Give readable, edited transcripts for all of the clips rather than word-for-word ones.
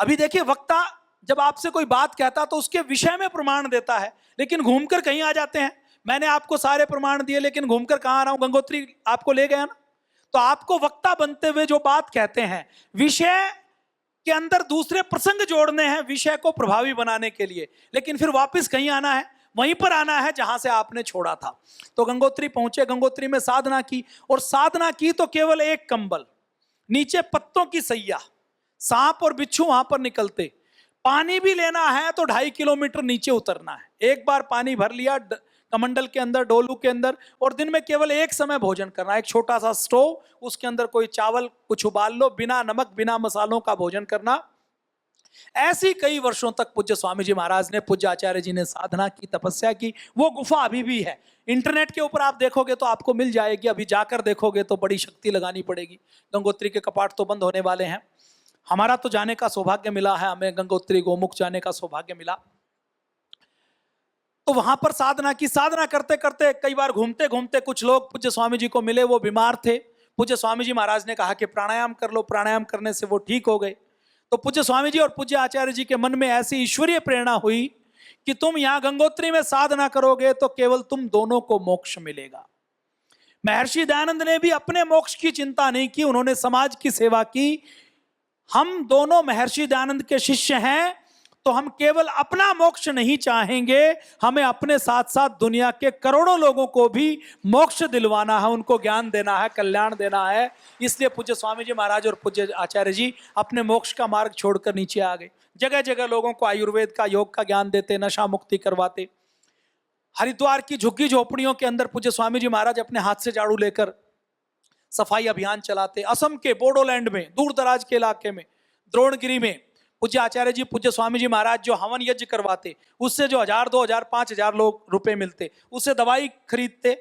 अभी देखिए, वक्ता जब आपसे कोई बात कहता तो उसके विषय में प्रमाण देता है, लेकिन घूमकर कहीं आ जाते हैं। मैंने आपको सारे प्रमाण दिए, लेकिन घूमकर कहां आ रहा हूं, गंगोत्री आपको ले गया ना। तो आपको वक्ता बनते हुए जो बात कहते हैं, विषय के अंदर दूसरे प्रसंग जोड़ने हैं विषय को प्रभावी बनाने के लिए, लेकिन फिर वापस कहीं आना है, वहीं पर आना है जहां से आपने छोड़ा था। तो गंगोत्री पहुंचे, गंगोत्री में साधना की, और साधना की तो केवल एक कंबल, नीचे पत्तों की सैया, सांप और बिच्छू वहां पर निकलते। पानी भी लेना है तो 2.5 किलोमीटर नीचे उतरना है। एक बार पानी भर लिया कमंडल के अंदर, डोलू के अंदर, और दिन में केवल एक समय भोजन करना। एक छोटा सा स्टोव, उसके अंदर कोई चावल कुछ उबाल लो, बिना नमक बिना मसालों का भोजन करना। ऐसी कई वर्षों तक पूज्य स्वामी जी महाराज ने, पूज्य आचार्य जी ने साधना की, तपस्या की। वो गुफा अभी भी है, इंटरनेट के ऊपर आप देखोगे तो आपको मिल जाएगी। अभी जाकर देखोगे तो बड़ी शक्ति लगानी पड़ेगी। गंगोत्री के कपाट तो बंद होने वाले हैं। हमारा तो जाने का सौभाग्य मिला है, हमें गंगोत्री गोमुख जाने का सौभाग्य मिला। तो वहां पर साधना की। साधना करते करते कई बार घूमते घूमते कुछ लोग पूज्य स्वामी जी को मिले, वो बीमार थे। पूज्य स्वामी जी महाराज ने कहा कि प्राणायाम कर लो। प्राणायाम करने से वो ठीक हो गए। तो पूज्य स्वामी जी और पूज्य आचार्य जी के मन में ऐसी ईश्वरीय प्रेरणा हुई कि तुम यहां गंगोत्री में साधना करोगे तो केवल तुम दोनों को मोक्ष मिलेगा। महर्षि दयानंद ने भी अपने मोक्ष की चिंता नहीं की, उन्होंने समाज की सेवा की। हम दोनों महर्षि दयानंद के शिष्य हैं, तो हम केवल अपना मोक्ष नहीं चाहेंगे, हमें अपने साथ साथ दुनिया के करोड़ों लोगों को भी मोक्ष दिलवाना है, उनको ज्ञान देना है, कल्याण देना है। इसलिए पूज्य स्वामी जी महाराज और पूज्य आचार्य जी अपने मोक्ष का मार्ग छोड़कर नीचे आ गए। जगह जगह लोगों को आयुर्वेद का, योग का ज्ञान देते, नशा मुक्ति करवाते। हरिद्वार की झुग्गी झोपड़ियों के अंदर पूज्य स्वामी जी महाराज अपने हाथ से झाड़ू लेकर सफाई अभियान चलाते। असम के बोडोलैंड में, दूर दराज के इलाके में, द्रोणगिरी में पूज्य आचार्य जी, पूज्य स्वामी जी महाराज जो हवन यज्ञ करवाते, उससे जो 1000, 2000, 5000 लोग रुपए मिलते, उससे दवाई खरीदते,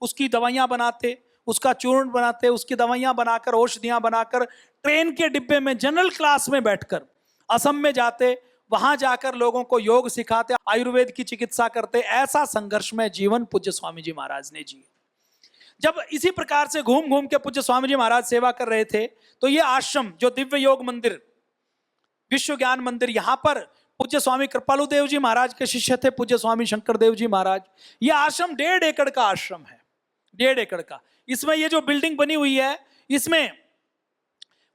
उसकी दवाइयां बनाते, उसका चूर्ण बनाते, उसकी दवाइयां बनाकर, औषधियां बनाकर, ट्रेन के डिब्बे में जनरल क्लास में बैठकर असम में जाते, वहां जाकर लोगों को योग सिखाते, आयुर्वेद की चिकित्सा करते। ऐसा संघर्षमय जीवन पूज्य स्वामी जी महाराज ने जिए। जब इसी प्रकार से घूम घूम के पूज्य स्वामी जी महाराज सेवा कर रहे थे, तो ये आश्रम जो दिव्य योग मंदिर, विश्व ज्ञान मंदिर, यहां पर पूज्य स्वामी कृपालु देव जी महाराज के शिष्य थे पूज्य स्वामी शंकर देव जी महाराज। ये आश्रम 1.5 एकड़ का आश्रम है, 1.5 एकड़ का। इसमें ये जो बिल्डिंग बनी हुई है, इसमें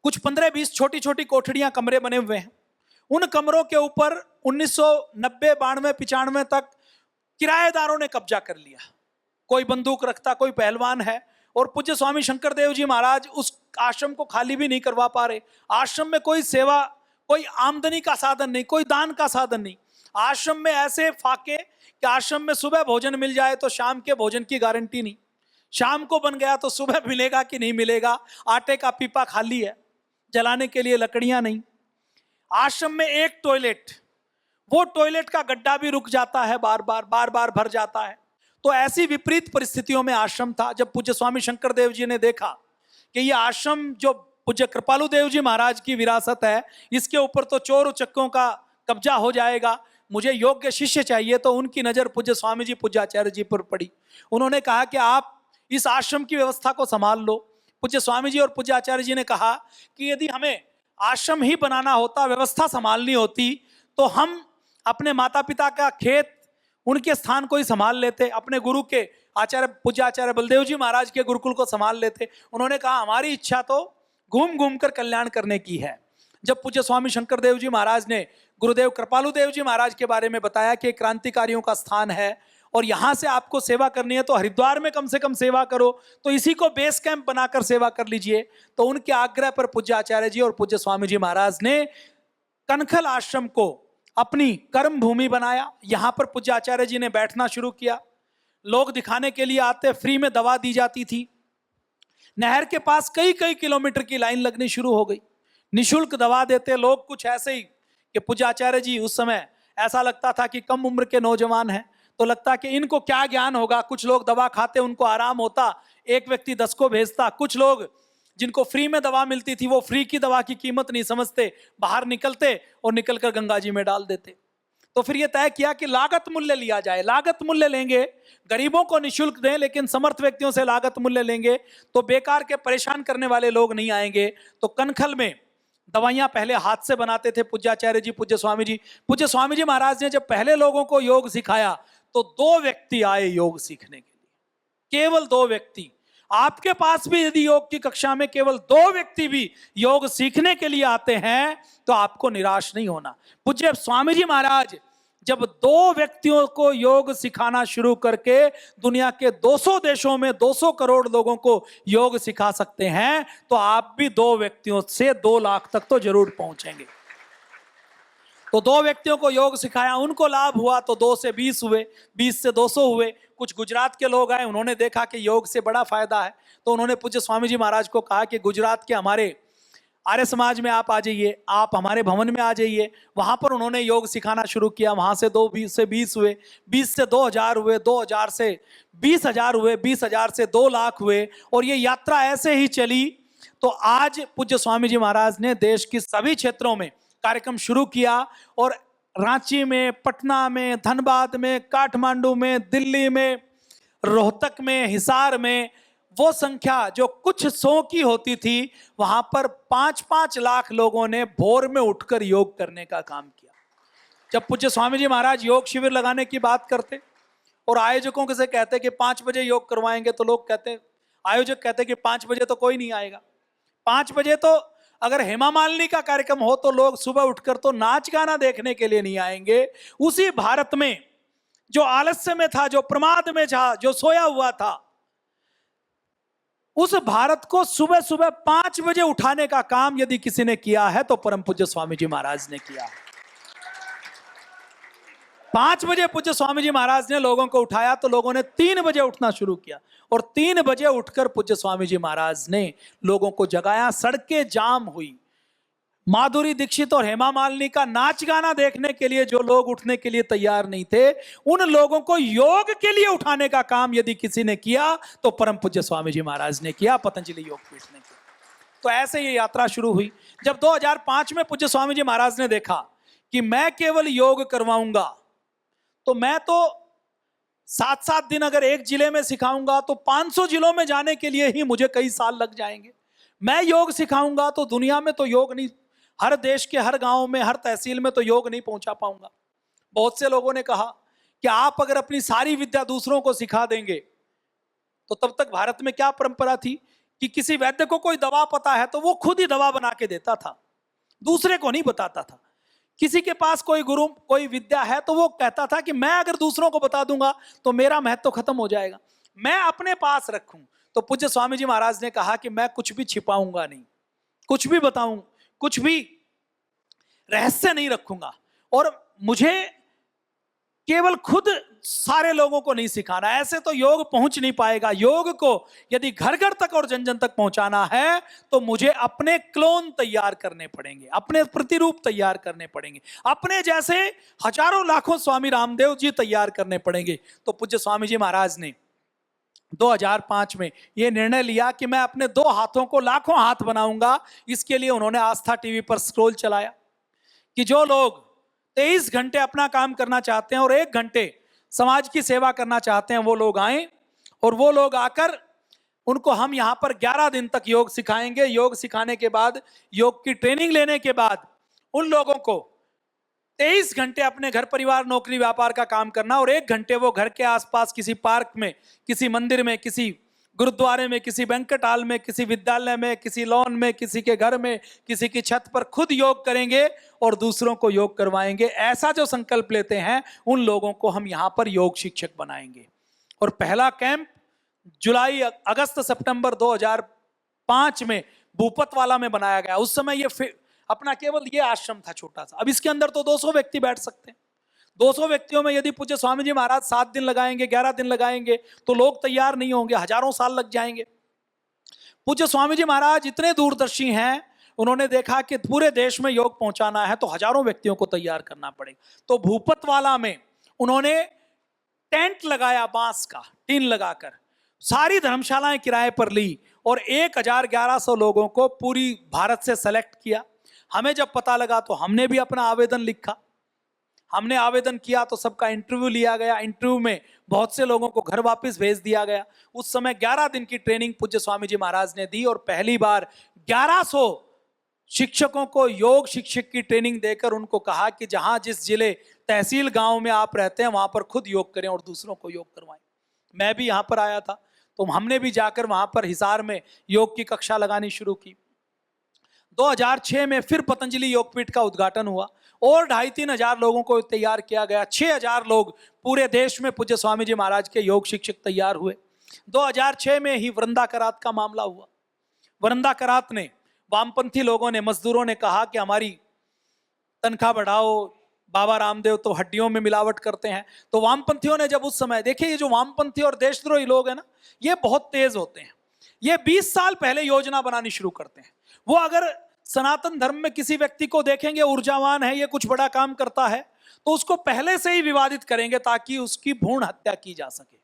कुछ 15-20 छोटी छोटी कोठड़ियां, कमरे बने हुए हैं। उन कमरों के ऊपर 1990, 92, 95 तक किराएदारों ने कब्जा कर लिया। कोई बंदूक रखता, कोई पहलवान है, और पूज्य स्वामी शंकर देव जी महाराज उस आश्रम को खाली भी नहीं करवा पा रहे। आश्रम में कोई सेवा, कोई आमदनी का साधन नहीं, कोई दान का साधन नहीं। आश्रम में ऐसे फाके कि आश्रम में सुबह भोजन मिल जाए तो शाम के भोजन की गारंटी नहीं। शाम को बन गया तो सुबह मिलेगा कि नहीं मिलेगा। आटे का पीपा खाली है, जलाने के लिए लकड़ियां नहीं। आश्रम में एक टॉयलेट, वो टॉयलेट का गड्ढा भी रुक जाता है, बार बार भर जाता है। तो ऐसी विपरीत परिस्थितियों में आश्रम था। जब पूज्य स्वामी शंकर देव जी ने देखा कि यह आश्रम जो पूज्य कृपालु देव जी महाराज की विरासत है, इसके ऊपर तो चोर उचक्कों का कब्जा हो जाएगा, मुझे योग्य शिष्य चाहिए, तो उनकी नजर पूज्य स्वामी जी, पूज्य आचार्य जी पर पड़ी। उन्होंने कहा कि आप इस आश्रम की व्यवस्था को संभाल लो। पूज्य स्वामी जी और पूज्य आचार्य जी ने कहा कि यदि हमें आश्रम ही बनाना होता, व्यवस्था संभालनी होती, तो हम अपने माता पिता का खेत, उनके स्थान को ही संभाल लेते, अपने गुरु के आचार्य, पूज्य आचार्य बलदेव जी महाराज के गुरुकुल को संभाल लेते। उन्होंने कहा हमारी इच्छा तो घूम घूम कर कल्याण करने की है। जब पूज्य स्वामी शंकर देव जी महाराज ने गुरुदेव कृपालु देव जी महाराज के बारे में बताया कि क्रांतिकारियों का स्थान है और यहां से आपको सेवा करनी है, तो हरिद्वार में कम से कम सेवा करो, तो इसी को बेस कैंप बनाकर सेवा कर लीजिए। तो उनके आग्रह पर पूज्य आचार्य जी और पूज्य स्वामी जी महाराज ने कनखल आश्रम को अपनी कर्म भूमि बनाया। यहां पर पूज्य आचार्य जी ने बैठना शुरू किया। लोग दिखाने के लिए आते, फ्री में दवा दी जाती थी। नहर के पास कई कई किलोमीटर की लाइन लगनी शुरू हो गई। निशुल्क दवा देते लोग, कुछ ऐसे ही कि पूज्य आचार्य जी उस समय ऐसा लगता था कि कम उम्र के नौजवान हैं, तो लगता कि इनको क्या ज्ञान होगा। कुछ लोग दवा खाते, उनको आराम होता, एक व्यक्ति 10 को भेजता। कुछ लोग जिनको फ्री में दवा मिलती थी, वो फ्री की दवा की कीमत नहीं समझते, बाहर निकलते और निकलकर गंगा जी में डाल देते। तो फिर ये तय किया कि लागत मूल्य लिया जाए। लागत मूल्य लेंगे, गरीबों को निशुल्क दें, लेकिन समर्थ व्यक्तियों से लागत मूल्य लेंगे तो बेकार के परेशान करने वाले लोग नहीं आएंगे। तो कनखल में दवाइयां पहले हाथ से बनाते थे पूज्याचार्य जी, पूज्य स्वामी जी। पूज्य स्वामी जी महाराज ने जब पहले लोगों को योग सिखाया तो 2 व्यक्ति आए योग सीखने के लिए, केवल 2 व्यक्ति। आपके पास भी यदि योग की कक्षा में केवल 2 व्यक्ति भी योग सीखने के लिए आते हैं तो आपको निराश नहीं होना। पूज्य स्वामी जी महाराज जब 2 व्यक्तियों को योग सिखाना शुरू करके दुनिया के 200 देशों में 200 करोड़ लोगों को योग सिखा सकते हैं, तो आप भी 2 व्यक्तियों से 2 लाख तक तो जरूर पहुंचेंगे। तो 2 व्यक्तियों को योग सिखाया, उनको लाभ हुआ तो 2 से 20 हुए, 20 से 200 हुए। कुछ गुजरात के लोग आए, उन्होंने देखा कि योग से बड़ा फायदा है, तो उन्होंने पूज्य स्वामी जी महाराज को कहा कि गुजरात के हमारे आर्य समाज में आप आ जाइए, आप हमारे भवन में आ जाइए। वहां पर उन्होंने योग सिखाना शुरू किया। वहां से 2 से 20 हुए, 20 से 2000 हुए, 2000 से 20,000 हुए, 20,000 से 2 लाख हुए, और ये यात्रा ऐसे ही चली। तो आज पूज्य स्वामी जी महाराज ने देश के सभी क्षेत्रों में कार्यक्रम शुरू किया, और रांची में, पटना में, धनबाद में, काठमांडू में, दिल्ली में, रोहतक में, हिसार में वो संख्या जो कुछ 100 की होती थी, वहां पर 5-5 लाख लोगों ने भोर में उठकर योग करने का काम किया। जब पूज्य स्वामी जी महाराज योग शिविर लगाने की बात करते और आयोजकों से कहते कि 5 बजे योग करवाएंगे, तो लोग कहते, आयोजक कहते कि 5 बजे तो कोई नहीं आएगा। 5 बजे तो अगर हेमा मालिनी का कार्यक्रम हो तो लोग सुबह उठकर तो नाच गाना देखने के लिए नहीं आएंगे। उसी भारत में जो आलस्य में था, जो प्रमाद में था, जो सोया हुआ था, उस भारत को सुबह सुबह 5 बजे उठाने का काम यदि किसी ने किया है तो परम पूज्य स्वामी जी महाराज ने किया। 5 बजे पूज्य स्वामी जी महाराज ने लोगों को उठाया, तो लोगों ने 3 बजे उठना शुरू किया, और 3 बजे उठकर पूज्य स्वामी जी महाराज ने लोगों को जगाया। सड़कें जाम हुई। माधुरी दीक्षित और हेमा मालिनी का नाच गाना देखने के लिए जो लोग उठने के लिए तैयार नहीं थे, उन लोगों को योग के लिए उठाने का काम यदि किसी ने किया तो परम पूज्य स्वामी जी महाराज ने किया, पतंजलि योगपीठ ने किया। तो ऐसे ये यात्रा शुरू हुई। जब 2005 में पूज्य स्वामी जी महाराज ने देखा कि मैं केवल योग करवाऊंगा, तो मैं तो 7-7 दिन अगर एक जिले में सिखाऊंगा तो 500 जिलों में जाने के लिए ही मुझे कई साल लग जाएंगे। मैं योग सिखाऊंगा तो दुनिया में तो योग नहीं, हर देश के हर गांव में, हर तहसील में तो योग नहीं पहुंचा पाऊंगा। बहुत से लोगों ने कहा कि आप अगर अपनी सारी विद्या दूसरों को सिखा देंगे, तो तब तक भारत में क्या परंपरा थी कि किसी वैद्य को कोई दवा पता है तो वो खुद ही दवा बना के देता था, दूसरे को नहीं बताता था। किसी के पास कोई गुरु, कोई विद्या है तो वो कहता था कि मैं अगर दूसरों को बता दूंगा तो मेरा महत्व खत्म हो जाएगा, मैं अपने पास रखूं। तो पूज्य स्वामी जी महाराज ने कहा कि मैं कुछ भी छिपाऊंगा नहीं, कुछ भी बताऊं, कुछ भी रहस्य नहीं रखूंगा, और मुझे केवल खुद सारे लोगों को नहीं सिखाना, ऐसे तो योग पहुंच नहीं पाएगा। योग को यदि घर घर तक और जन जन तक पहुंचाना है तो मुझे अपने क्लोन तैयार करने पड़ेंगे, अपने प्रतिरूप तैयार करने पड़ेंगे, अपने जैसे हजारों लाखों स्वामी रामदेव जी तैयार करने पड़ेंगे। तो पूज्य स्वामी जी महाराज ने 2005 में यह निर्णय लिया कि मैं अपने 2 हाथों को लाखों हाथ बनाऊंगा। इसके लिए उन्होंने आस्था टीवी पर स्क्रोल चलाया कि जो लोग 23 घंटे अपना काम करना चाहते हैं और 1 घंटे समाज की सेवा करना चाहते हैं, वो लोग आए, और वो लोग आकर उनको हम यहां पर 11 दिन तक योग सिखाएंगे। योग सिखाने के बाद, योग की ट्रेनिंग लेने के बाद उन लोगों को 23 घंटे अपने घर परिवार नौकरी व्यापार का काम करना, और 1 घंटे वो घर के आसपास किसी पार्क में, किसी मंदिर में, किसी गुरुद्वारे में, किसी बैंक्वेट हॉल में, किसी विद्यालय में, किसी लॉन में, किसी के घर में, किसी की छत पर खुद योग करेंगे और दूसरों को योग करवाएंगे। ऐसा जो संकल्प लेते हैं उन लोगों को हम यहाँ पर योग शिक्षक बनाएंगे। और पहला कैंप जुलाई, अगस्त, सितंबर 2005 में भूपतवाला में बनाया गया। उस समय ये अपना केवल ये आश्रम था छोटा सा, अब इसके अंदर तो 200 व्यक्ति बैठ सकते हैं। 200 व्यक्तियों में यदि पूज्य स्वामी जी महाराज 7 दिन लगाएंगे, 11 दिन लगाएंगे तो लोग तैयार नहीं होंगे, हजारों साल लग जाएंगे। पूज्य स्वामी जी महाराज इतने दूरदर्शी हैं, उन्होंने देखा कि पूरे देश में योग पहुंचाना है तो हजारों व्यक्तियों को तैयार करना पड़ेगा। तो भूपतवाला में उन्होंने टेंट लगाया, बांस का टीन लगाकर, सारी धर्मशालाएं किराए पर ली और 1100 लोगों को पूरी भारत से सेलेक्ट किया। हमें जब पता लगा तो हमने भी अपना आवेदन लिखा, हमने आवेदन किया तो सबका इंटरव्यू लिया गया। इंटरव्यू में बहुत से लोगों को घर वापस भेज दिया गया। उस समय 11 दिन की ट्रेनिंग पूज्य स्वामी जी महाराज ने दी और पहली बार 1100 शिक्षकों को योग शिक्षक की ट्रेनिंग देकर उनको कहा कि जहां जिस जिले तहसील गांव में आप रहते हैं वहां पर खुद योग करें और दूसरों को योग करवाएं। मैं भी यहां पर आया था तो हमने भी जाकर वहां पर हिसार में योग की कक्षा लगानी शुरू की। 2006 में फिर पतंजलि योगपीठ का उद्घाटन हुआ और 2,500-3 हजार लोगों को तैयार किया गया। 6,000 लोग पूरे देश में पूज्य स्वामी जी महाराज के योग शिक्षक तैयार हुए। 2006 में ही वृंदा करात का मामला हुआ। वृंदा करात ने, वामपंथी लोगों ने, मजदूरों ने कहा कि हमारी तनख्वाह बढ़ाओ, बाबा रामदेव तो हड्डियों में मिलावट करते हैं। तो वामपंथियों ने जब उस समय, देखिए ये जो वामपंथी और देशद्रोही लोग हैं ना, ये बहुत तेज होते हैं। ये 20 साल पहले योजना बनानी शुरू करते हैं। वो अगर सनातन धर्म में किसी व्यक्ति को देखेंगे ऊर्जावान है, ये कुछ बड़ा काम करता है, तो उसको पहले से ही विवादित करेंगे ताकि उसकी भ्रूण हत्या की जा सके।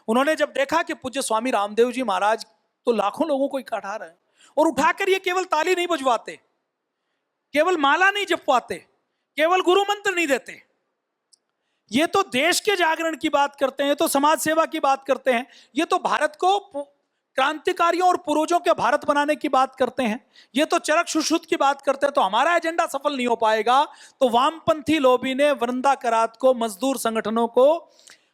उन्होंने जब देखा कि पूज्य स्वामी रामदेव जी महाराज तो लाखों लोगों को इकट्ठा रहे हैं और उठाकर ये केवल ताली नहीं बजवाते, केवल माला नहीं जपवाते, केवल गुरु मंत्र नहीं देते, ये तो देश के जागरण की बात करते हैं, तो समाज सेवा की बात करते हैं, ये तो भारत को क्रांतिकारियों और पूर्वजों के भारत बनाने की बात करते हैं, ये तो चरक सुश्रुत की बात करते हैं। तो हमारा एजेंडा सफल नहीं हो पाएगा। तो वामपंथी लॉबी ने वृंदा करात को, मजदूर संगठनों को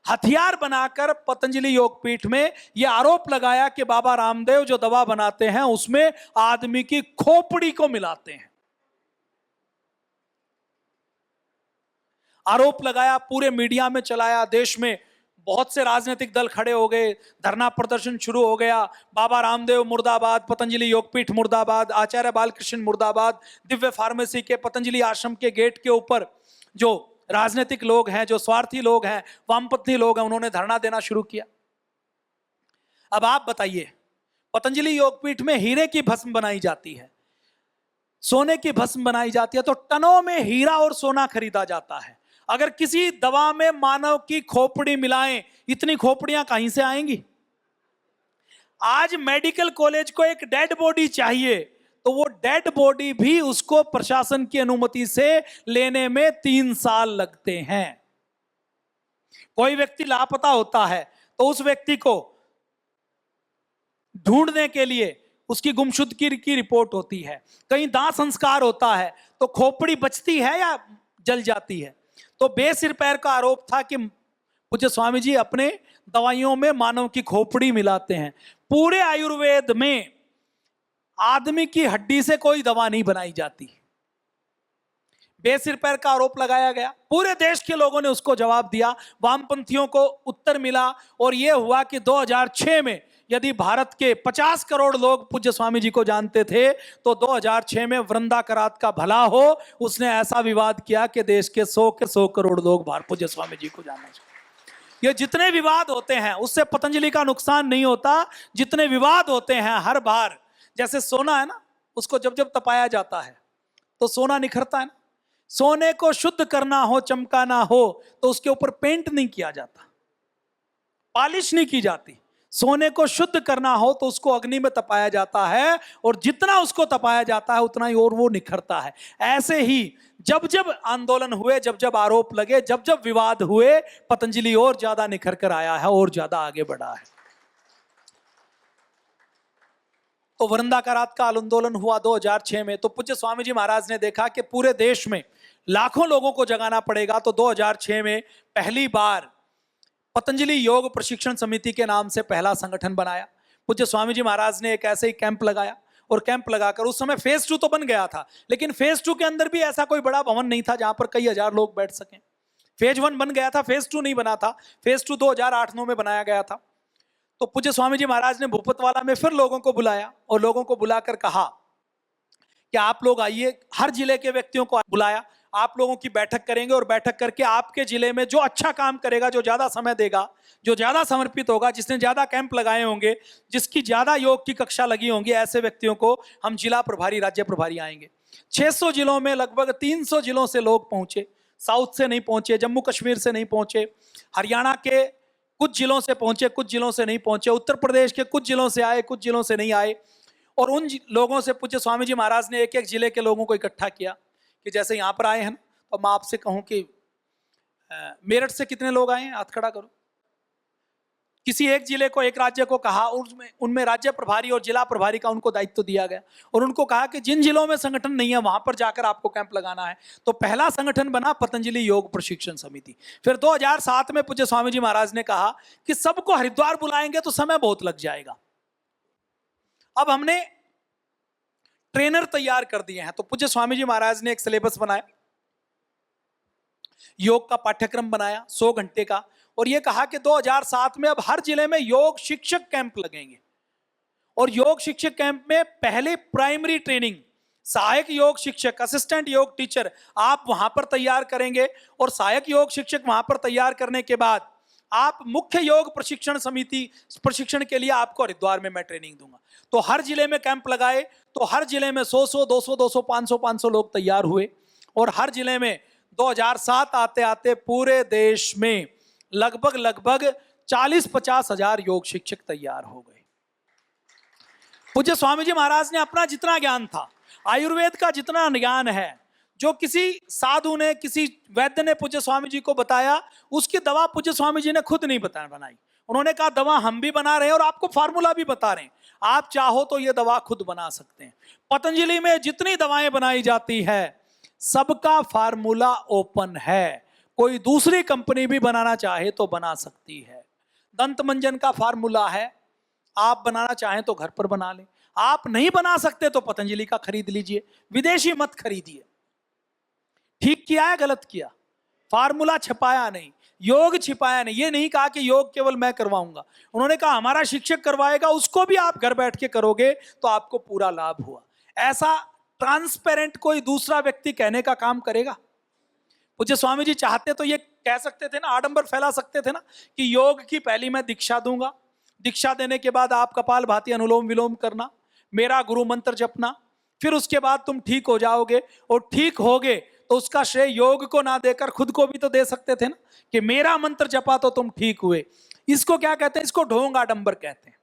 हथियार बनाकर पतंजलि योगपीठ में यह आरोप लगाया कि बाबा रामदेव जो दवा बनाते हैं उसमें आदमी की खोपड़ी को मिलाते हैं। आरोप लगाया, पूरे मीडिया में चलाया, देश में बहुत से राजनीतिक दल खड़े हो गए, धरना प्रदर्शन शुरू हो गया। बाबा रामदेव मुर्दाबाद, पतंजलि योगपीठ मुर्दाबाद, आचार्य बालकृष्ण मुर्दाबाद। दिव्य फार्मेसी के पतंजलि आश्रम के गेट के ऊपर जो राजनीतिक लोग हैं, जो स्वार्थी लोग हैं, वामपंथी लोग हैं, उन्होंने धरना देना शुरू किया। अब आप बताइए, पतंजलि योगपीठ में हीरे की भस्म बनाई जाती है, सोने की भस्म बनाई जाती है, तो टनों में हीरा और सोना खरीदा जाता है। अगर किसी दवा में मानव की खोपड़ी मिलाएं, इतनी खोपड़ियां कहीं से आएंगी? आज मेडिकल कॉलेज को एक डेड बॉडी चाहिए, तो वो डेड बॉडी भी उसको प्रशासन की अनुमति से लेने में 3 साल लगते हैं। कोई व्यक्ति लापता होता है तो उस व्यक्ति को ढूंढने के लिए उसकी गुमशुदगी की रिपोर्ट होती है। कहीं दाह संस्कार होता है तो खोपड़ी बचती है या जल जाती है। तो बेसिर पैर का आरोप था कि पूज्य स्वामी जी अपने दवाइयों में मानव की खोपड़ी मिलाते हैं। पूरे आयुर्वेद में आदमी की हड्डी से कोई दवा नहीं बनाई जाती। बेसिर पैर का आरोप लगाया गया, पूरे देश के लोगों ने उसको जवाब दिया, वामपंथियों को उत्तर मिला। और यह हुआ कि 2006 में यदि भारत के 50 करोड़ लोग पूज्य स्वामी जी को जानते थे, तो 2006 में वृंदा करात का भला हो, उसने ऐसा विवाद किया कि देश के 100 करोड़ लोग पूज्य स्वामी जी को जानना चाहिए। ये जितने विवाद होते हैं उससे पतंजलि का नुकसान नहीं होता, जितने विवाद होते हैं हर बार, जैसे सोना है ना, उसको जब जब तपाया जाता है तो सोना निखरता है ना। सोने को शुद्ध करना हो, चमकाना हो, तो उसके ऊपर पेंट नहीं किया जाता, पॉलिश नहीं की जाती। सोने को शुद्ध करना हो तो उसको अग्नि में तपाया जाता है, और जितना उसको तपाया जाता है उतना ही और वो निखरता है। ऐसे ही जब जब आंदोलन हुए, जब जब आरोप लगे, जब जब विवाद हुए, पतंजलि और ज्यादा निखर कर आया है और ज्यादा आगे बढ़ा है। तो वृंदा करात का आंदोलन हुआ 2006 में। तो पूज्य स्वामी जी महाराज ने देखा कि पूरे देश में लाखों लोगों को जगाना पड़ेगा, तो 2006 में पहली बार पतंजलि योग प्रशिक्षण समिति के नाम से पहला संगठन बनाया। पूज्य स्वामी जी महाराज ने एक ऐसे ही कैंप लगाया, और कैंप लगाकर उस समय फेज 2 तो बन गया था, लेकिन फेज 2 के अंदर भी ऐसा कोई बड़ा भवन नहीं था जहां पर कई हजार लोग बैठ सकें। फेज 1 बन गया था, फेज 2 नहीं बना था। फेज 2 2008-9 में बनाया गया था। तो पूज्य स्वामी जी महाराज ने भूपतवाला में फिर लोगों को बुलाया, और लोगों को बुलाकर कहा कि आप लोग आइए। हर जिले के व्यक्तियों को बुलाया, आप लोगों की बैठक करेंगे, और बैठक करके आपके जिले में जो अच्छा काम करेगा, जो ज्यादा समय देगा, जो ज्यादा समर्पित होगा, जिसने ज्यादा कैंप लगाए होंगे, जिसकी ज्यादा योग की कक्षा लगी होंगी, ऐसे व्यक्तियों को हम जिला प्रभारी, राज्य प्रभारी आएंगे। 600 जिलों में लगभग 300 जिलों से लोग पहुंचे। साउथ से नहीं पहुंचे, जम्मू कश्मीर से नहीं पहुंचे, हरियाणा के कुछ जिलों से पहुंचे, कुछ जिलों से नहीं पहुंचे, उत्तर प्रदेश के कुछ जिलों से आए, कुछ जिलों से नहीं आए। और उन लोगों से पूज्य स्वामी जी महाराज ने एक एक जिले के लोगों को इकट्ठा किया कि जैसे यहाँ पर आए हैं, तो मैं आपसे कहूँ कि मेरठ से कितने लोग आए हैं, हाथ खड़ा करो। किसी एक जिले को, एक राज्य को कहा, उनमें राज्य प्रभारी और जिला प्रभारी का उनको दायित्व दिया गया और उनको कहा कि जिन जिलों में संगठन नहीं है वहां पर जाकर आपको कैंप लगाना है। तो पहला संगठन बना पतंजलि योग प्रशिक्षण समिति। फिर 2007 में पूज्य स्वामी जी महाराज ने कहा कि सबको हरिद्वार बुलाएंगे तो समय बहुत लग जाएगा, अब हमने ट्रेनर तैयार कर दिए हैं। तो पूज्य स्वामी जी महाराज ने एक सिलेबस बनाया, योग का पाठ्यक्रम बनाया 100 घंटे का, और यह कहा कि 2007 में अब हर जिले में योग शिक्षक कैंप लगेंगे। और योग शिक्षक कैंप में पहले प्राइमरी ट्रेनिंग सहायक योग शिक्षक, असिस्टेंट योग टीचर आप वहां पर तैयार करेंगे, और सहायक योग शिक्षक वहां पर तैयार करने के बाद आप मुख्य योग प्रशिक्षण समिति प्रशिक्षण के लिए आपको हरिद्वार में मैं ट्रेनिंग दूंगा। तो हर जिले में कैंप लगाए, तो हर जिले में 100, 200, 200, 500, 500 लोग तैयार हुए, और हर जिले में 2007 आते आते पूरे देश में लगभग 40-50 हजार योग शिक्षक तैयार हो गए। पूज्य स्वामी जी महाराज ने अपना जितना ज्ञान था, आयुर्वेद का जितना ज्ञान है, जो किसी साधु ने, किसी वैद्य ने पूज्य स्वामी जी को बताया, उसकी दवा पूज्य स्वामी जी ने खुद नहीं बनाई। उन्होंने कहा दवा हम भी बना रहे हैं और आपको फार्मूला भी बता रहे हैं, आप चाहो तो ये दवा खुद बना सकते हैं। पतंजलि में जितनी दवाएं बनाई जाती है सबका फार्मूला ओपन है, कोई दूसरी कंपनी भी बनाना चाहे तो बना सकती है। दंत मंजन का फार्मूला है, आप बनाना चाहें तो घर पर बना लें, आप नहीं बना सकते तो पतंजलि का खरीद लीजिए, विदेशी मत खरीदिए। ठीक किया है, गलत किया? फार्मूला छपाया नहीं, योग छिपाया नहीं। ये नहीं कहा कि योग केवल मैं करवाऊंगा, उन्होंने कहा हमारा शिक्षक करवाएगा, उसको भी आप घर बैठ के करोगे तो आपको पूरा लाभ हुआ। ऐसा ट्रांसपेरेंट कोई दूसरा व्यक्ति कहने का काम करेगा? पूज्य स्वामी जी चाहते तो ये कह सकते थे ना, आडंबर फैला सकते थे ना कि योग की पहली मैं दीक्षा दूंगा, दीक्षा देने के बाद आप कपाल भाती अनुलोम विलोम करना, मेरा गुरु मंत्र जपना, फिर उसके बाद तुम ठीक हो जाओगे, और ठीक होगे तो उसका श्रेय योग को ना देकर खुद को भी तो दे सकते थे ना कि मेरा मंत्र जपा तो तुम ठीक हुए। इसको क्या कहते हैं? इसको ढोंग आडंबर कहते हैं,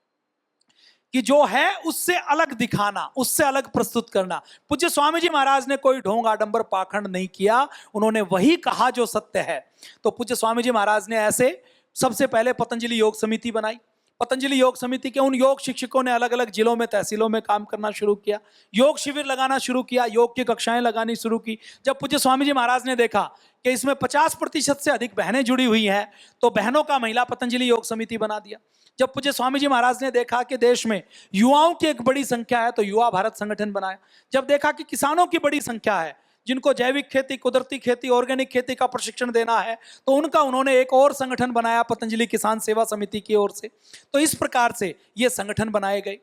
कि जो है उससे अलग दिखाना, उससे अलग प्रस्तुत करना। पूज्य स्वामी जी महाराज ने कोई ढोंग आडंबर पाखंड नहीं किया, उन्होंने वही कहा जो सत्य है। तो पूज्य स्वामी जी महाराज ने ऐसे सबसे पहले पतंजलि योग समिति बनाई। पतंजलि योग समिति के उन योग शिक्षकों ने अलग अलग जिलों में, तहसीलों में काम करना शुरू किया, योग शिविर लगाना शुरू किया, योग की कक्षाएं लगानी शुरू की। जब पूज्य स्वामी जी महाराज ने देखा कि इसमें 50% से अधिक बहनें जुड़ी हुई हैं, तो बहनों का महिला पतंजलि योग समिति बना दिया। जब पूज्य स्वामी जी महाराज ने देखा कि देश में युवाओं की एक बड़ी संख्या है, तो युवा भारत संगठन बनाया। जब देखा कि किसानों की बड़ी संख्या है, जिनको जैविक खेती, कुदरती खेती, ऑर्गेनिक खेती का प्रशिक्षण देना है, तो उनका उन्होंने एक और संगठन बनाया पतंजलि किसान सेवा समिति की ओर से। तो इस प्रकार से ये संगठन बनाए गए।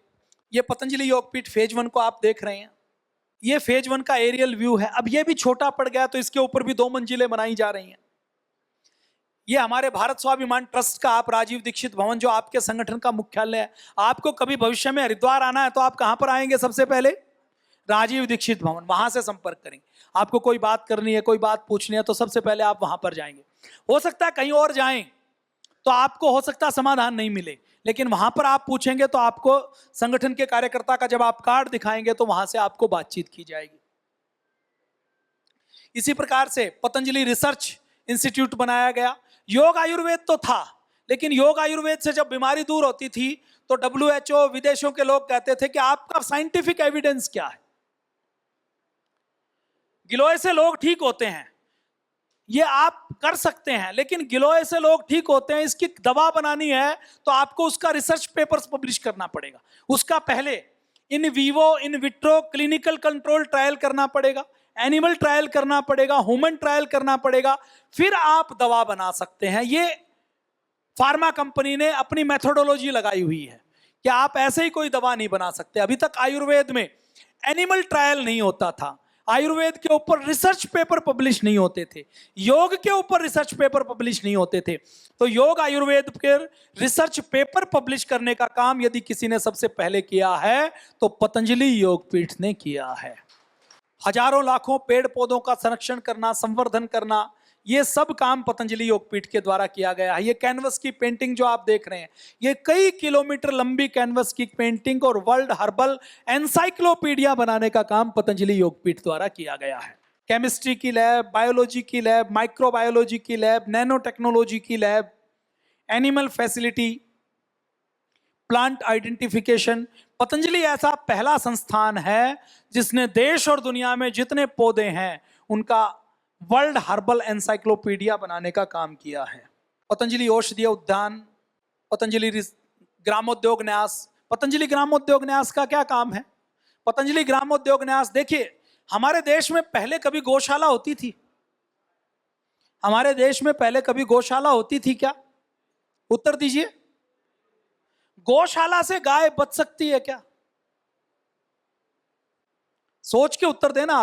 ये पतंजलि योगपीठ फेज 1 को आप देख रहे हैं, ये फेज 1 का एरियल व्यू है। अब ये भी छोटा पड़ गया तो इसके ऊपर भी 2 मंजिलें बनाई जा रही हैं। ये हमारे भारत स्वाभिमान ट्रस्ट का आप राजीव दीक्षित भवन, जो आपके संगठन का मुख्यालय है, आपको कभी भविष्य में हरिद्वार आना है तो आप कहां पर आएंगे? सबसे पहले राजीव दीक्षित भवन, वहां से संपर्क करेंगे। आपको कोई बात करनी है, कोई बात पूछनी है, तो सबसे पहले आप वहां पर जाएंगे। हो सकता है कहीं और जाएं तो आपको हो सकता है समाधान नहीं मिले, लेकिन वहां पर आप पूछेंगे तो आपको संगठन के कार्यकर्ता का जब आप कार्ड दिखाएंगे तो वहां से आपको बातचीत की जाएगी। इसी प्रकार से पतंजलि रिसर्च इंस्टीट्यूट बनाया गया। योग आयुर्वेद तो था, लेकिन योग आयुर्वेद से जब बीमारी दूर होती थी तो WHO, विदेशों के लोग कहते थे कि आपका साइंटिफिक एविडेंस क्या है? गिलोय से लोग ठीक होते हैं, ये आप कर सकते हैं, लेकिन गिलोय से लोग ठीक होते हैं, इसकी दवा बनानी है तो आपको उसका रिसर्च पेपर्स पब्लिश करना पड़ेगा। उसका पहले in vivo, in vitro clinical control trial करना पड़ेगा, एनिमल ट्रायल करना पड़ेगा, ह्यूमन ट्रायल करना पड़ेगा, फिर आप दवा बना सकते हैं। ये फार्मा कंपनी ने अपनी मेथोडोलॉजी लगाई हुई है कि आप ऐसे ही कोई दवा नहीं बना सकते। अभी तक आयुर्वेद में एनिमल ट्रायल नहीं होता था, आयुर्वेद के ऊपर रिसर्च पेपर पब्लिश नहीं होते थे, योग के ऊपर रिसर्च पेपर पब्लिश नहीं होते थे। तो योग आयुर्वेद के रिसर्च पेपर पब्लिश करने का काम यदि किसी ने सबसे पहले किया है तो पतंजलि योगपीठ ने किया है। हजारों लाखों पेड़ पौधों का संरक्षण करना, संवर्धन करना, ये सब काम पतंजलि योगपीठ के द्वारा किया गया है। ये कैनवस की पेंटिंग जो आप देख रहे हैं, ये कई किलोमीटर लंबी कैनवस की पेंटिंग और वर्ल्ड हर्बल एनसाइक्लोपीडिया बनाने का काम पतंजलि योगपीठ द्वारा किया गया है। केमिस्ट्री की लैब, बायोलॉजी की लैब, माइक्रोबायोलॉजी की लैब, नैनो टेक्नोलॉजी की lab, animal facility, plant identification. Patanjali ऐसा पहला संस्थान है जिसने देश और दुनिया में जितने पौधे हैं उनका वर्ल्ड हर्बल एनसाइक्लोपीडिया बनाने का काम किया है। पतंजलि औषधीय उद्यान, पतंजलि ग्रामोद्योग न्यास। पतंजलि ग्रामोद्योग न्यास का क्या काम है? पतंजलि ग्रामोद्योग न्यास, देखिए हमारे देश में पहले कभी गौशाला होती थी? हमारे देश में पहले कभी गौशाला होती थी क्या? उत्तर दीजिए। गौशाला से गाय बच सकती है क्या? सोच के उत्तर देना।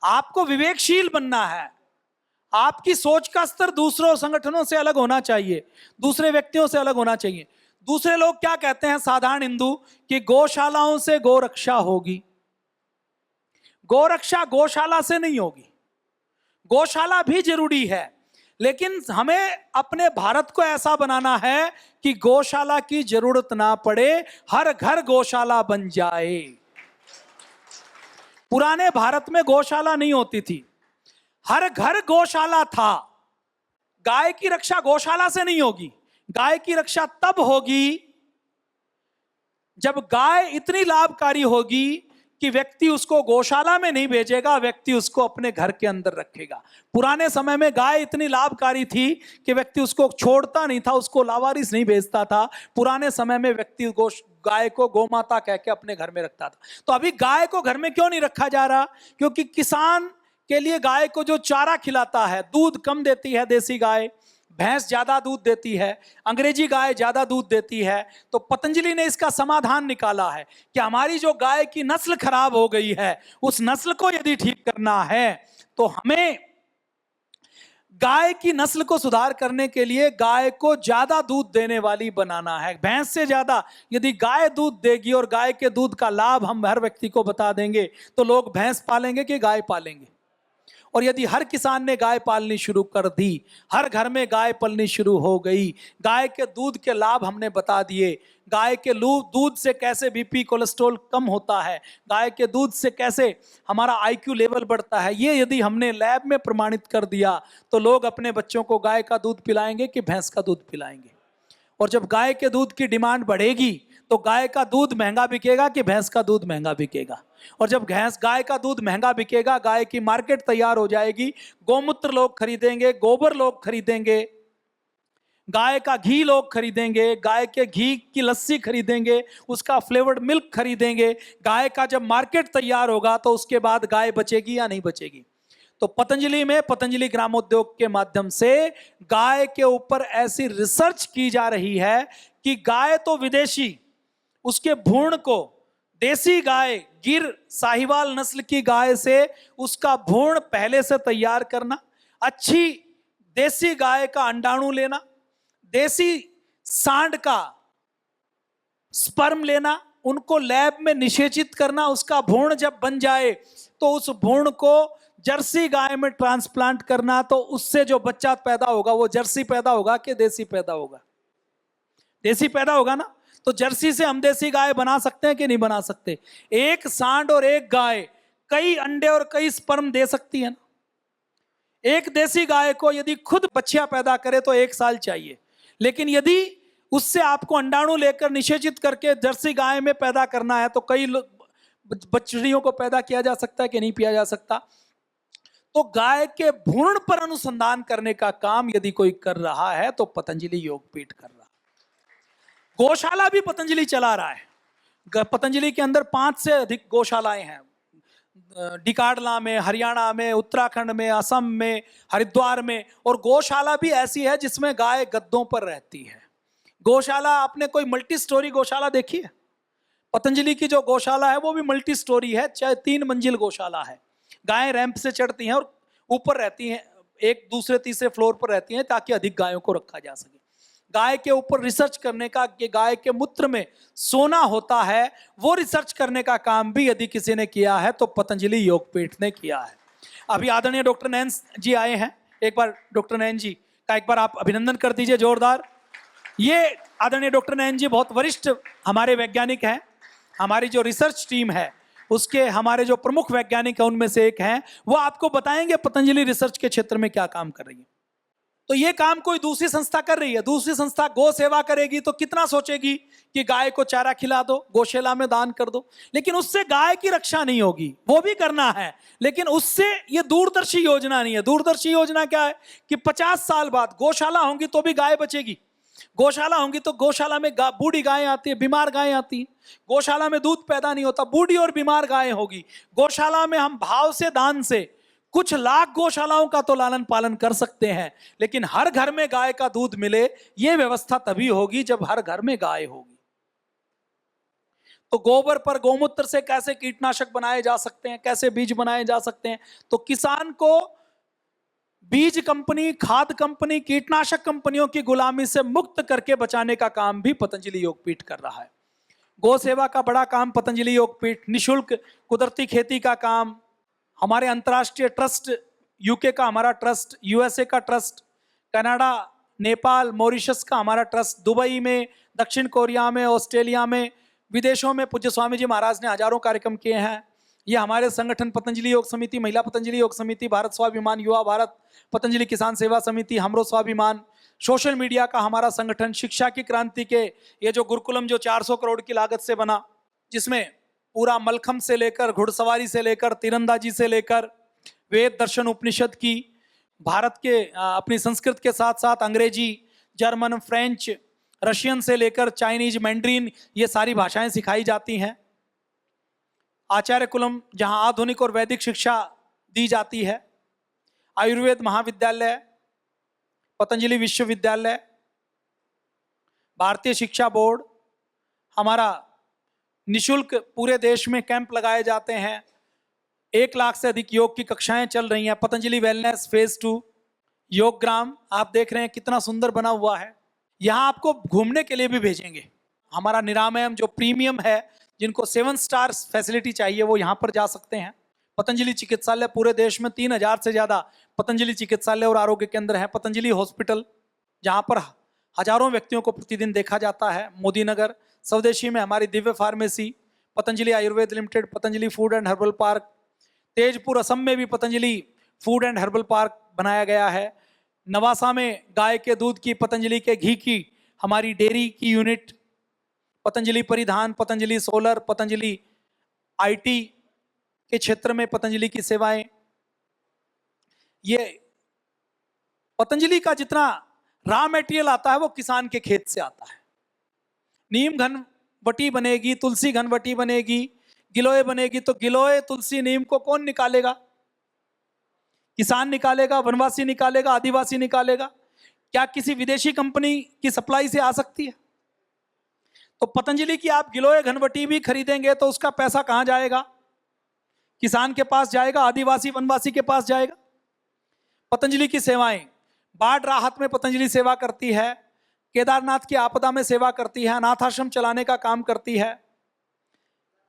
आपको विवेकशील बनना है। आपकी सोच का स्तर दूसरों संगठनों से अलग होना चाहिए, दूसरे व्यक्तियों से अलग होना चाहिए। दूसरे लोग क्या कहते हैं, साधारण हिंदू, कि गौशालाओं से गोरक्षा होगी। गोरक्षा गौशाला से नहीं होगी। गौशाला भी जरूरी है, लेकिन हमें अपने भारत को ऐसा बनाना है कि गौशाला की जरूरत ना पड़े, हर घर गौशाला बन जाए। पुराने भारत में गौशाला नहीं होती थी, हर घर गौशाला था। गाय की रक्षा गौशाला से नहीं होगी। गाय की रक्षा तब होगी जब गाय इतनी लाभकारी होगी कि व्यक्ति उसको गौशाला में नहीं भेजेगा, व्यक्ति उसको अपने घर के अंदर रखेगा। पुराने समय में गाय इतनी लाभकारी थी कि व्यक्ति उसको छोड़ता नहीं था, उसको लावारिस नहीं भेजता था। पुराने समय में व्यक्ति गाय को गौमाता कह के अपने घर में रखता था। तो अभी गाय को घर में क्यों नहीं रखा जा रहा? क्योंकि किसान के लिए गाय को जो चारा खिलाता है, दूध कम देती है देसी गाय, भैंस ज्यादा दूध देती है, अंग्रेजी गाय ज्यादा दूध देती है। तो पतंजलि ने इसका समाधान निकाला है कि हमारी जो गाय की नस्ल खराब हो गई है, उस नस्ल को यदि ठीक करना है तो हमें गाय की नस्ल को सुधार करने के लिए गाय को ज्यादा दूध देने वाली बनाना है। भैंस से ज्यादा यदि गाय दूध देगी और गाय के दूध का लाभ हम हर व्यक्ति को बता देंगे तो लोग भैंस पालेंगे कि गाय पालेंगे। और यदि हर किसान ने गाय पालनी शुरू कर दी, हर घर में गाय पलनी शुरू हो गई, गाय के दूध के लाभ हमने बता दिए, गाय के दूध से कैसे बीपी कोलेस्ट्रॉल कम होता है, गाय के दूध से कैसे हमारा आईक्यू लेवल बढ़ता है, ये यदि हमने लैब में प्रमाणित कर दिया तो लोग अपने बच्चों को गाय का दूध पिलाएंगे कि भैंस का दूध पिलाएंगे। और जब गाय के दूध की डिमांड बढ़ेगी तो गाय का दूध महंगा बिकेगा कि भैंस का दूध महंगा बिकेगा। और जब गाय का दूध महंगा बिकेगा, गाय की मार्केट तैयार हो जाएगी, गौमूत्र लोग खरीदेंगे, गोबर लोग खरीदेंगे, गाय का घी लोग खरीदेंगे, गाय के घी की लस्सी खरीदेंगे, उसका फ्लेवर्ड मिल्क खरीदेंगे। गाय का जब मार्केट तैयार होगा तो उसके बाद गाय बचेगी या नहीं बचेगी। तो पतंजलि में, पतंजलि ग्रामोद्योग के माध्यम से गाय के ऊपर ऐसी रिसर्च की जा रही है कि गाय तो विदेशी, उसके भ्रूण को देसी गाय, गिर साहिवाल नस्ल की गाय से उसका भ्रूण पहले से तैयार करना, अच्छी देसी गाय का अंडाणु लेना, देसी सांड का स्पर्म लेना, उनको लैब में निषेचित करना, उसका भ्रूण जब बन जाए तो उस भ्रूण को जर्सी गाय में ट्रांसप्लांट करना। तो उससे जो बच्चा पैदा होगा वो जर्सी पैदा होगा कि देसी पैदा होगा? देसी पैदा होगा ना। तो जर्सी से हम देसी गाय बना सकते हैं कि नहीं बना सकते? एक सांड और एक गाय कई अंडे और कई स्पर्म दे सकती है ना। एक देसी गाय को यदि खुद बच्चियां पैदा करे तो 1 साल चाहिए, लेकिन यदि उससे आपको अंडाणु लेकर निषेचित करके जर्सी गाय में पैदा करना है तो कई बछड़ियों को पैदा किया जा सकता है कि नहीं किया जा सकता। तो गाय के भ्रूण पर अनुसंधान करने का काम यदि कोई कर रहा है तो पतंजलि योगपीठ कर रहा है। गौशाला भी पतंजलि चला रहा है। पतंजलि के अंदर 5 से अधिक गौशालाएं हैं, डिकाडला में, हरियाणा में, उत्तराखंड में, असम में, हरिद्वार में। और गौशाला भी ऐसी है जिसमें गाय गद्दों पर रहती है। गौशाला, आपने कोई मल्टी स्टोरी गौशाला देखी है? पतंजलि की जो गौशाला है वो भी मल्टी स्टोरी है, चाहे 3 मंजिल गौशाला है। गायें रैंप से चढ़ती हैं और ऊपर रहती हैं, एक दूसरे तीसरे फ्लोर पर रहती हैं ताकि अधिक गायों को रखा जा सके। गाय के ऊपर रिसर्च करने का कि गाय के मूत्र में सोना होता है, वो रिसर्च करने का काम भी यदि किसी ने किया है तो पतंजलि योगपीठ ने किया है। अभी आदरणीय डॉक्टर नयन जी आए हैं, एक बार डॉक्टर नयन जी का एक बार आप अभिनंदन कर दीजिए जोरदार। ये आदरणीय डॉक्टर नयन जी बहुत वरिष्ठ हमारे वैज्ञानिक हैं। हमारी जो रिसर्च टीम है उसके हमारे जो प्रमुख वैज्ञानिक हैं उनमें से एक हैं, वो आपको बताएंगे पतंजलि रिसर्च के क्षेत्र में क्या काम कर रही है। तो ये काम कोई दूसरी संस्था कर रही है, दूसरी संस्था गौ सेवा करेगी तो कितना सोचेगी कि गाय को चारा खिला दो, गौशाला में दान कर दो, लेकिन उससे गाय की रक्षा नहीं होगी। वो भी करना है, लेकिन उससे ये दूरदर्शी योजना नहीं है। दूरदर्शी योजना क्या है कि 50 साल बाद गौशाला होंगी तो भी गाय बचेगी। गौशाला होंगी तो गौशाला में बूढ़ी गायें आती है, बीमार गायें आती है, गौशाला में दूध पैदा नहीं होता, बूढ़ी और बीमार गायें होगी। गौशाला में हम भाव से, दान से कुछ लाख गौशालाओं का तो लालन पालन कर सकते हैं, लेकिन हर घर में गाय का दूध मिले, यह व्यवस्था तभी होगी जब हर घर में गाय होगी। तो गोबर पर, गौमूत्र से कैसे कीटनाशक बनाए जा सकते हैं, कैसे बीज बनाए जा सकते हैं, तो किसान को बीज कंपनी, खाद कंपनी, कीटनाशक कंपनियों की गुलामी से मुक्त करके बचाने का काम भी पतंजलि योगपीठ कर रहा है। गौ सेवा का बड़ा काम पतंजलि योगपीठ, निशुल्क कुदरती खेती का काम, हमारे अंतर्राष्ट्रीय ट्रस्ट, यूके का हमारा ट्रस्ट, यूएसए का ट्रस्ट, कनाडा, नेपाल, मॉरिशस का हमारा ट्रस्ट, दुबई में, दक्षिण कोरिया में, ऑस्ट्रेलिया में, विदेशों में पूज्य स्वामी जी महाराज ने हजारों कार्यक्रम किए हैं। ये हमारे संगठन पतंजलि योग समिति, महिला पतंजलि योग समिति, भारत स्वाभिमान, युवा भारत, पतंजलि किसान सेवा समिति, हमरो स्वाभिमान, सोशल मीडिया का हमारा संगठन, शिक्षा की क्रांति के ये जो गुरुकुलम जो 400 करोड़ की लागत से बना, जिसमें पूरा मलखम से लेकर, घुड़सवारी से लेकर, तीरंदाजी से लेकर, वेद दर्शन उपनिषद की, भारत के अपनी संस्कृत के साथ साथ अंग्रेजी, जर्मन, फ्रेंच, रशियन से लेकर चाइनीज, मैंड्रीन, ये सारी भाषाएं सिखाई जाती हैं। आचार्य कुलम, जहां आधुनिक और वैदिक शिक्षा दी जाती है। आयुर्वेद महाविद्यालय, पतंजलि विश्वविद्यालय, भारतीय शिक्षा बोर्ड, हमारा निशुल्क पूरे देश में कैंप लगाए जाते हैं। 1 लाख से अधिक योग की कक्षाएं चल रही हैं। पतंजलि वेलनेस फेज 2, योग ग्राम आप देख रहे हैं कितना सुंदर बना हुआ है। यहाँ आपको घूमने के लिए भी भेजेंगे। हमारा निरामयम जो प्रीमियम है, जिनको 7 स्टार फैसिलिटी चाहिए वो यहाँ पर जा सकते हैं। पतंजलि चिकित्सालय, पूरे देश में 3000 से ज्यादा पतंजलि चिकित्सालय और आरोग्य केंद्र हैं। पतंजलि हॉस्पिटल, जहाँ पर हजारों व्यक्तियों को प्रतिदिन देखा जाता है। मोदी नगर, स्वदेशी में हमारी Divya pharmacy, Patanjali Ayurveda limited, Patanjali food and herbal park, Tezpur Assam में भी Patanjali food and herbal park बनाया गया है। नवासा में गाय के दूध की, पतंजलि के घी की हमारी डेयरी की यूनिट, पतंजलि परिधान, पतंजलि सोलर, पतंजलि आईटी के क्षेत्र में पतंजलि की सेवाएं। ये पतंजलि का जितना रॉ मटेरियल आता है वो किसान के खेत से आता है। नीम घनवटी बनेगी, तुलसी घनवटी बनेगी, गिलोय बनेगी, तो गिलोय, तुलसी, नीम को कौन निकालेगा? किसान निकालेगा, वनवासी निकालेगा, आदिवासी निकालेगा। क्या किसी विदेशी कंपनी की सप्लाई से आ सकती है? तो पतंजलि की आप गिलोय घनवटी भी खरीदेंगे तो उसका पैसा कहां जाएगा? किसान के पास जाएगा, आदिवासी वनवासी के पास जाएगा। पतंजलि की सेवाएं, बाढ़ राहत में पतंजलि सेवा करती है, केदारनाथ की आपदा में सेवा करती है, अनाथ आश्रम चलाने का काम करती है।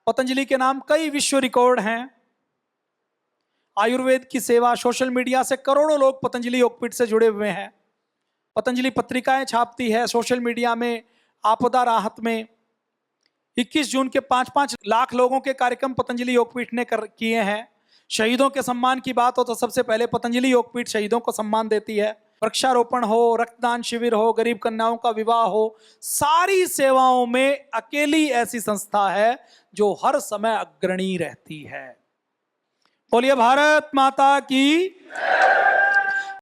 पतंजलि के नाम कई विश्व रिकॉर्ड हैं। आयुर्वेद की सेवा, सोशल मीडिया से करोड़ों लोग पतंजलि योगपीठ से जुड़े हुए हैं। पतंजलि पत्रिकाएं छापती है सोशल मीडिया में, आपदा राहत में। 21 जून के 5-5 लाख लोगों के कार्यक्रम पतंजलि योगपीठ ने किए हैं। शहीदों के सम्मान की बात हो तो सबसे पहले पतंजलि योगपीठ शहीदों को सम्मान देती है। वृक्षारोपण हो, रक्तदान शिविर हो, गरीब कन्याओं का विवाह हो, सारी सेवाओं में अकेली ऐसी संस्था है जो हर समय अग्रणी रहती है। बोलिए भारत माता की।